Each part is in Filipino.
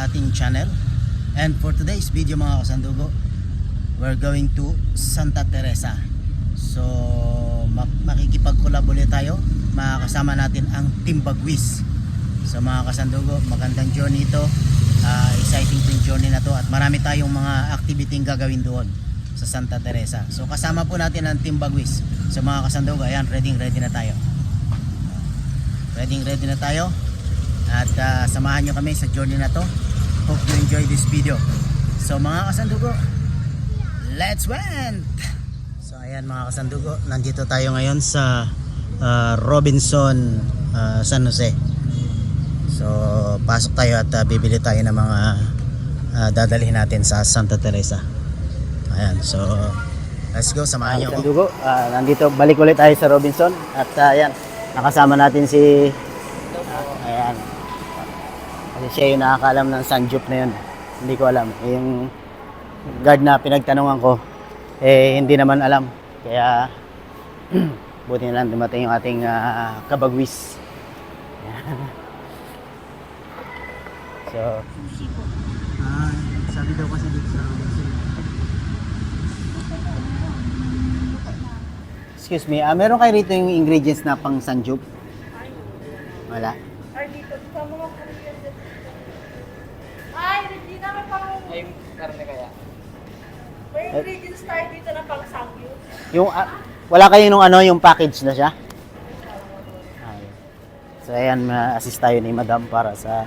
sa ating channel. And for today's video mga kasandugo, we're going to Santa Teresa. So makikipag-collab ulit tayo. Makakasama natin ang Team Bagwis. So mga kasandugo, magandang journey ito. Exciting to yung journey na to. At marami tayong mga activity gagawin doon sa Santa Teresa. So kasama po natin ang Team Bagwis. So mga kasandugo, ayan, ready na tayo. Ready na tayo. At samahan nyo kami sa journey na to. Hope you enjoy this video. So mga kasandugo, let's went! So ayan mga kasandugo, nandito tayo ngayon sa Robinson, San Jose. So pasok tayo at bibili tayo ng mga dadalhin natin sa Santa Teresa. Ayan, so let's go, samahan nyo ako. Kasandugo, nandito, balik ulit tayo sa Robinson. At ayan, nakasama natin si ayan, kasi siya yung nakakaalam ng Sanjup na yun. Hindi ko alam. Yung guard na pinagtanungan ko, hindi naman alam. Kaya buti na lang dumating yung ating kabagwis. So, sabi daw kasi dito sa Robinson. Excuse me, meron kayo rito yung ingredients na pang Sanjup? Wala? Ay, dito sa mga Korean. Ay, hindi na may pang... Ay, karne kaya? May ingredients tayo dito na pang sangyo. Yung wala kayo nung yung package na siya? Ay. So ayan, ma-assist tayo ni Madam para sa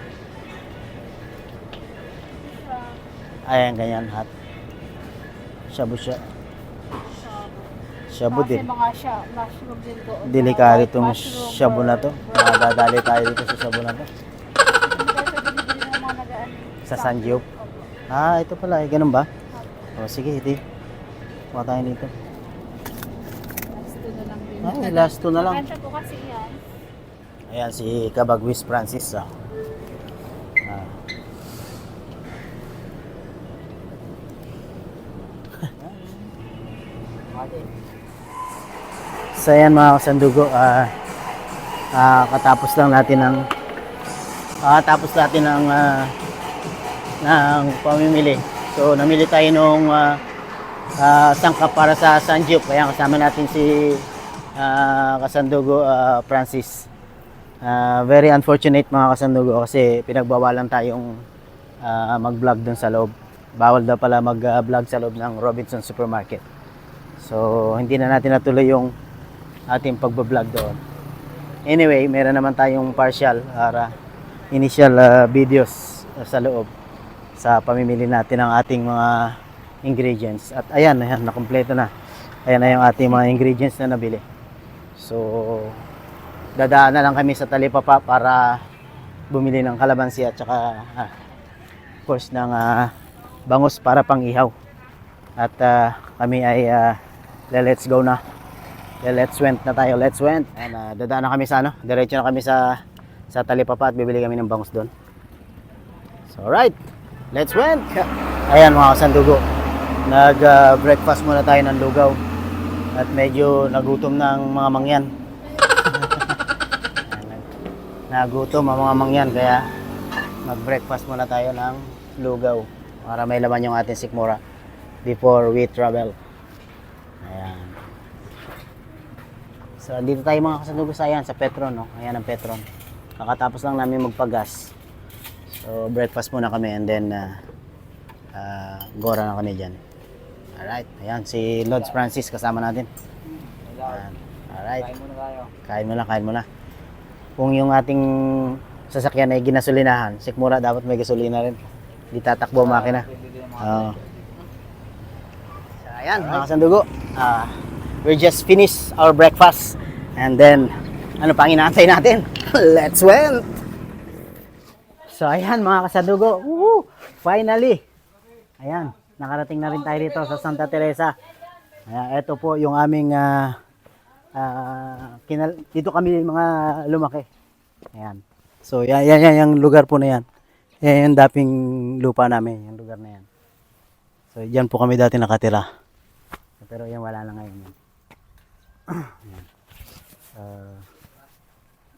ayan, ganyan hat. Shabu siya. Shabu din. Kasi mga mushroom din doon. Delikado White itong mushroom, shabu na to. Dadali tayo dito sa shabu na to. Hindi tayo sa binibili ng mga nagaan. Sa Sanjup. Ito pala. Ganun ba? O sige, ito. Kuha tayo dito. Last two na lang din. Last two na lang. Maganda po kasi yan. Ayan, si Kabagwis Francis. So ayan mga kasandugo, katapos lang natin ng pamimili. So namili tayo nung sangkap para sa Sanjup. Kaya kasama natin si kasandugo Francis. Very unfortunate mga kasandugo kasi pinagbawalan tayong mag-vlog dun sa loob. Bawal daw pala mag-vlog sa loob ng Robinson Supermarket. So hindi na natin natuloy yung ating pagbablog doon. Anyway, meron naman tayong partial initial videos sa loob sa pamimili natin ng ating mga ingredients. At ayan, nakumpleto na. Ayan na yung ating mga ingredients na nabili. So dadaan na lang kami sa Talipapa para bumili ng kalamansi at saka of course ng bangus para pang ihaw. At kami ay let's go na. Let's went na tayo, let's went. And dadaan na kami sa diretso na kami sa Talipapa at bibili kami ng bangus doon. So alright, let's went. Ayan mga kasandugo, nag-breakfast muna tayo ng lugaw at medyo nagutom ng mga mangyan. Nagutom ang mga mangyan kaya mag-breakfast muna tayo ng lugaw para may laman yung ating sikmura before we travel. Ayan. So, dito tayo mga kasandugo sa Petron, no? Ayan ang Petron. Kakatapos lang namin magpagas. So, breakfast muna kami and then gora na kami dyan. Alright. Ayan, si Lods Francis kasama natin. Ayan. Alright. Kain muna tayo. Kain mo na. Kung yung ating sasakyan ay ginasolinahan, sikmura dapat may gasolina rin. Di tatakbo ang makina. So, ayan, mga kasandugo. We just finished our breakfast and then ano pang inaantay natin? Let's went! So ayan mga kasandugo, finally! Ayan, nakarating na rin tayo dito sa Santa Teresa. Ayan, ito po yung aming dito kami mga lumaki. Ayan. So yan yung lugar po na yan. Yan yung dating lupa namin, yung lugar na yan. So diyan po kami dati nakatira. Pero yan wala na ngayon.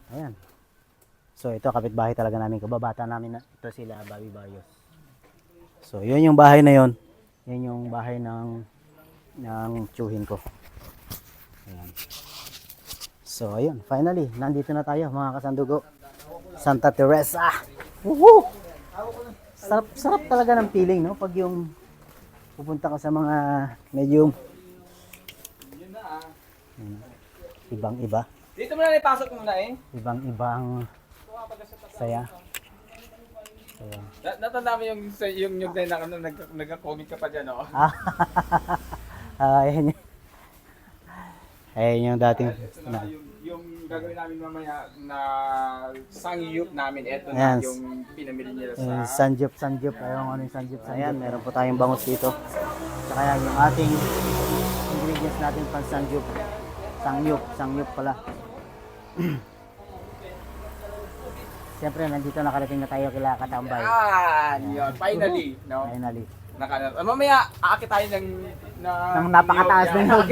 Ayan. So ito kapitbahay talaga namin, kababata namin na ito sila Bobby Barrios. So yun yung bahay na yun. Yun yung bahay ng tiyuhin ko. Ayan. So ayun, finally nandito na tayo mga kasandugo. Santa Teresa. Woohoo! Sarap talaga ng feeling, no? Pag yung pupunta ka sa mga medyo ibang-iba. Dito mo na ipasok muna eh. Ibang-ibang saya. Ayan. Natanda mo yung nyug na nag-comic ka pa dyan, no? Ayan yun. Ayan yung dating Ito na, yung gagawin namin mamaya na sangyup namin. Ito na Ayan. yung pinamili nila sa... sanjup. Ayaw ano yung sanjup. Ayan, meron po tayong bangus dito. Saka yan, yung ating ingredients natin pang sanjup. Sangyup pala. Siyempre, nandito nakarating na tayo kila Katambay. Yun. Finally, no? Finally. Mamaya, aakit tayo ng Nang napakataas na yun.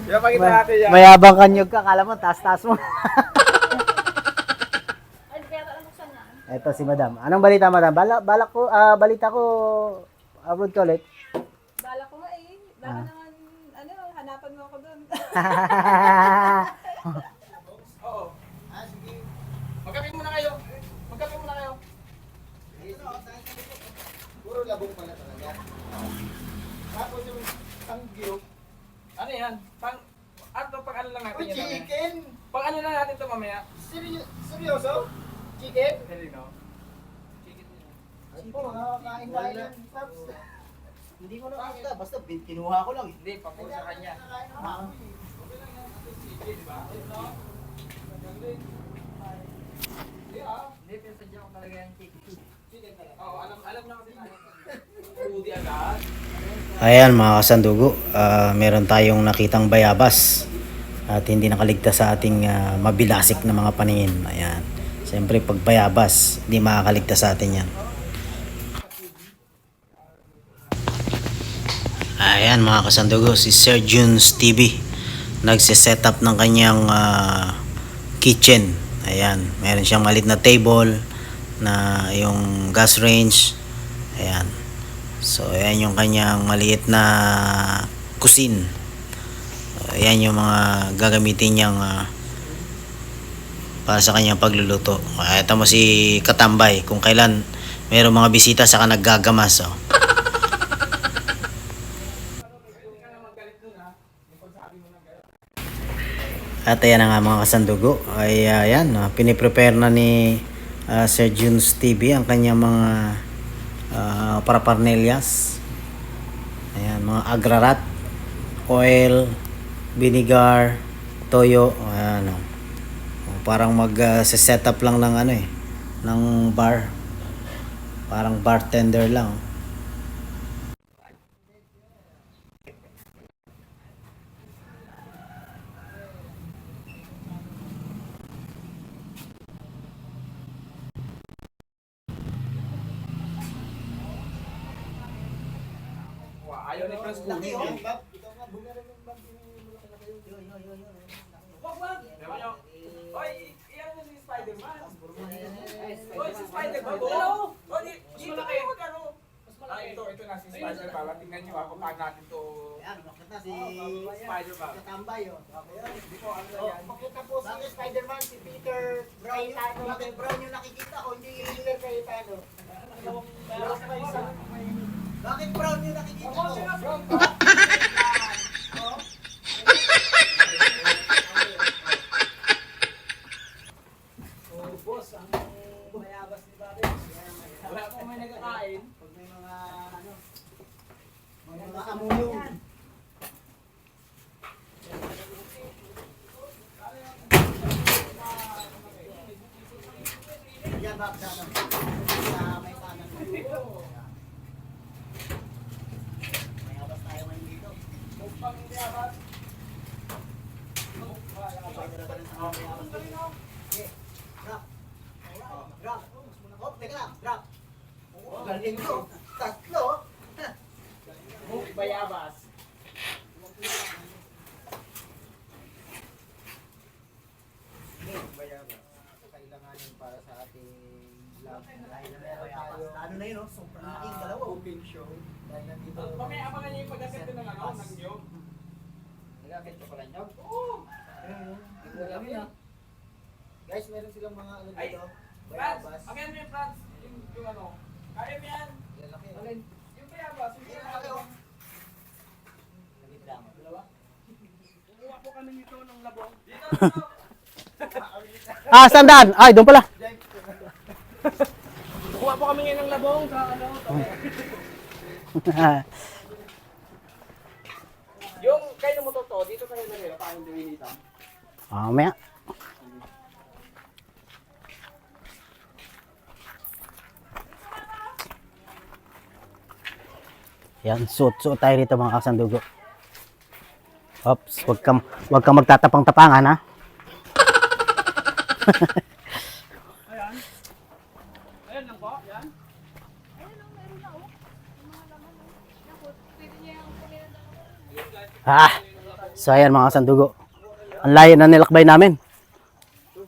Ipapakita natin yan. Mayabang kanyog ka, kala mo, taas-taas mo. Ay, kaya alam ko saan yan. Ito si Madam. Anong balita, Madam? Balita ko, abroad ka ulit. Bala ko nga eh. Baka naman, hanapan mo ako doon. Oo. Magkape muna kayo. Puro labong pala talaga. Tapos yung sangyup. Ano yan? Pang ano lang natin yan. mamaya. Chicken! Pang ano lang natin to mamaya. Seryoso? Chicken? Hindi, no? Chicken din. Ay po, nakakain tayo yan. Hindi ko nakakita, basta kinuha ko lang. Hindi, papo sa kanya. Hindi, pinasadya ko talaga yung chicken. Oo, alam na kasi tayo. Udi agad. Ayan mga kasandugo, meron tayong nakitang bayabas at hindi nakaligtas sa ating mabilasik na mga paningin. Ayan. Siyempre pag bayabas, hindi makakaligtas sa atin yan. Ayan mga kasandugo, si Sir Junes TV nagsiset up ng kanyang kitchen. Ayan, meron siyang maliit na table na yung gas range. Ayan. So ayan yung kanyang maliit na kusin. Ayan yung mga gagamitin niyang para sa kanyang pagluluto. Ito mo si Katambay kung kailan mayroong mga bisita saka naggagamas. Oh. At ayan na nga mga kasandugo, ay ayan, piniprepare na ni Sir Junes TV ang kanyang mga paraparnelias. Ayan, mga agrarat, oil, vinegar, toyo, ayan, parang mag-set up lang ng ng bar. Parang bartender lang. Ayaw ni Franz Laki, oh. Wag. Oy, iyan mo si Spider-Man. Oy, si Spider-Man. Hello. Oy, dito kayo magkano. Ito na si Spider-Man. Tingnan niyo ako paano natin to. Ayan, makita si Spider-Man. Katambay. Dito ano yan. Makita po si Spider-Man, si Peter Brown. Bakit Brown yung nakikita ko, hindi Peter Cayetano. Bakit Brown yung nakikita ko? Boss, ang mayabas ni Bobby. Wala po may nagkakain. Pag may mga mga amulong. Yan ba sa may tanan. May abas tayo ngayon dito. Upang hindi abas. Drop. Oh, teka lang. Drop. Galing ko. Tatlo. Bayabas. alanganin para sa ating vlog. Dahil meron tayo Ano na yun, sobrang laking dalawa. cooking show. Dahil nandito. Mamaya abangan niyo yung pagkakit ng ano, ng niyog. Nagkakit ka pala nyog? Oo. Hindi ko alam yun ah. Guys, meron silang mga ano Ay, dito. Franz, Bayabas. again mo yung Franz. Yung ano. Kaya mo yan. Lalaki. Alin? Yung bayabas. Yung bayabas. Saglit lang. Dalawa. Kukuha po kami nito ng labong. Dito, Ah, sandaan! Ay, doon pala. Kukuha po kami ngayon ng labong sa ano. Yung kayo mo to, dito kayo na nila. Paano dinitan? Mamaya. Yan, suot tayo dito mga kasandugo. Oops, wag kang magtatapang-tapangan ha. Ayan. Ayan lang po. Yan. Ayun lang, meron na oh. Yung mga laman oh. Naku, pwede niya yung kunin na. Ah, so ayan mga kasandugo. Ang layo na nilakbay namin.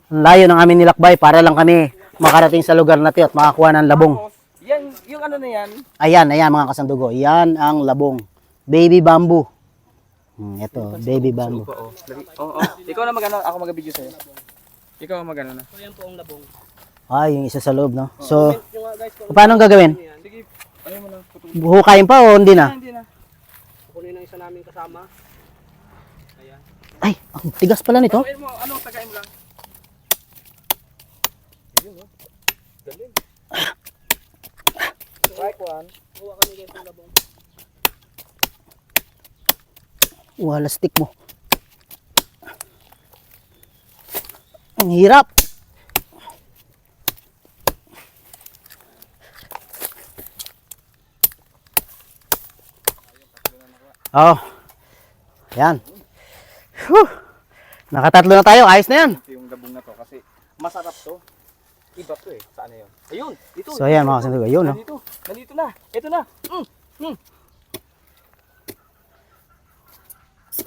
Ang layo ng aming nilakbay para lang kami makarating sa lugar na ito at makakuha ng labong. Yan, yung ano na yan. Ayan mga kasandugo. Yan ang labong. Baby bamboo. Ito, baby bamboo. Oo. Ikaw na magano, ako mag-video sa'yo. Ikaw ang magano na. So yan po ang labong. Ah, yung isa sa loob, no? So, paano ang gagawin? Sige, ayaw mo lang. Hukayin pa o hindi na? Hindi na. Kunin ang isa namin kasama. Ayan. Ay, ang tigas pala nito. Ayaw mo, ano, tagayin mo lang. Ayun, oh. Galing. Right one. Huwa kami guys ng labong. Wala stick mo. Ang hirap. Oh. Yan. Whew. Nakatatlo na tayo. Ayos na yan. Ito yung labong na to kasi masarap to. Iba to eh. Saan na yun? Ayun. Ito. So ayan mga kasandugo. Yun, no? Nandito. Nandito na. Ito na.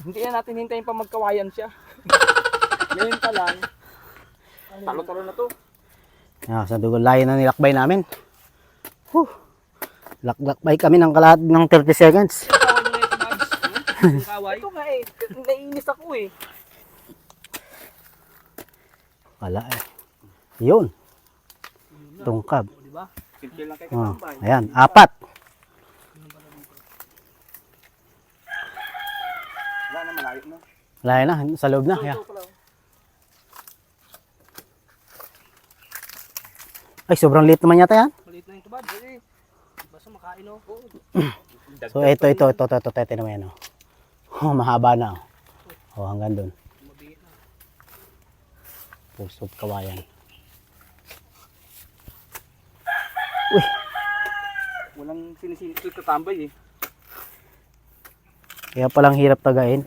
Hindi na natin hintayin pa magkawayan siya. Ngayon pa lang. Talo-talo na to. Yan, kasandugo. Layo na nilakbay namin. Whew. Lakbay kami ng kalahati ng 30 seconds. Ito nga eh. Naiinis ako eh. Wala eh. Yun. Tungkab. Diba? Simple lang kay Oh, katambay. ayan, 4. Wala na malayo na. Layo na, sa loob na. Ayan. Ito pala. Ay, sobrang liit naman yata yan. Maliit na yung tubad. Basta makain o. So, ito, tingnan mo yan. Oh, mahaba na. Oh, hanggang doon. Puso kawayan. Uy, Walang sinisinit ito tambay eh. kaya palang hirap tagain.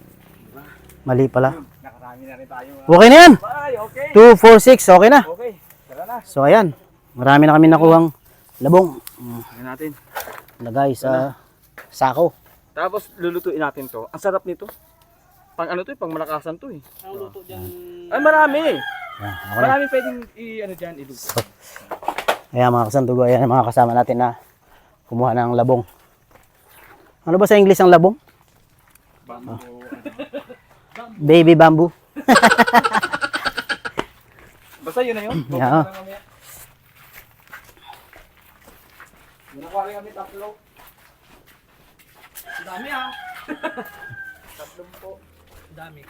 Mali pala. Nakarami na rin tayo. Okay na yan. Bye, okay. 2, 4, 6, okay na. Okay, tara na. So, ayan. Marami na kami nakuhang labong. Tingnan natin. Lagay sa sako. Tapos lulutuin natin to. Ang sarap nito. Pang ano to eh, pang malakasan to eh. Ang luto dyan. Ay marami eh. Ayan, okay na. Marami pwedeng ano dyan, iluto. Ayan mga kasandugo, ayan mga kasama natin na kumuha ng labong. Ano ba sa English ang labong? Bamboo. Baby bamboo. Basta yun na yun. Yeah. Nakuha rin kami tatlo. Dami ah. Tatlong po. Dami.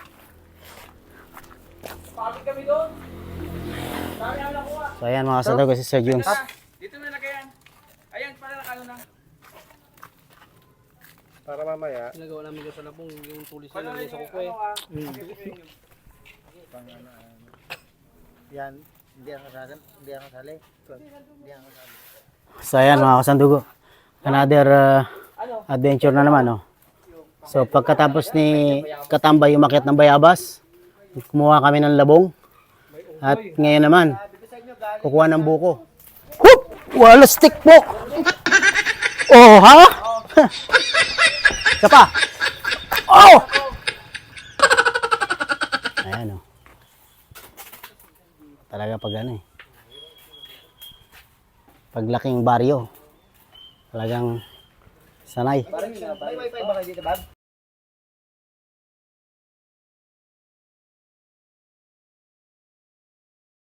Pagod kami doon. Dami ang nakuha. So ayan mga kasandugo, si Sir Jones. Dito na lagayan. Ayan, para nakano na. Para mamaya. Ginagawa namin doon sa labong yung tulis na nilagay sa kuko eh. Yan. Hindi ako sasali. Hindi ako sali. Hindi ako sali. So ayan mga kasandugo, another adventure na naman. Oh. So pagkatapos ni Katambay umakyat ng bayabas, kumuha kami ng labong. At ngayon naman, kukuha ng buko. Whoop! Wala stick po! Oh, ha? Isa pa. Oh! Ayan oh. Talaga pag ano eh. paglaking baryo. Talagang sanay. Parang may wifi ba kayo dito, Bob?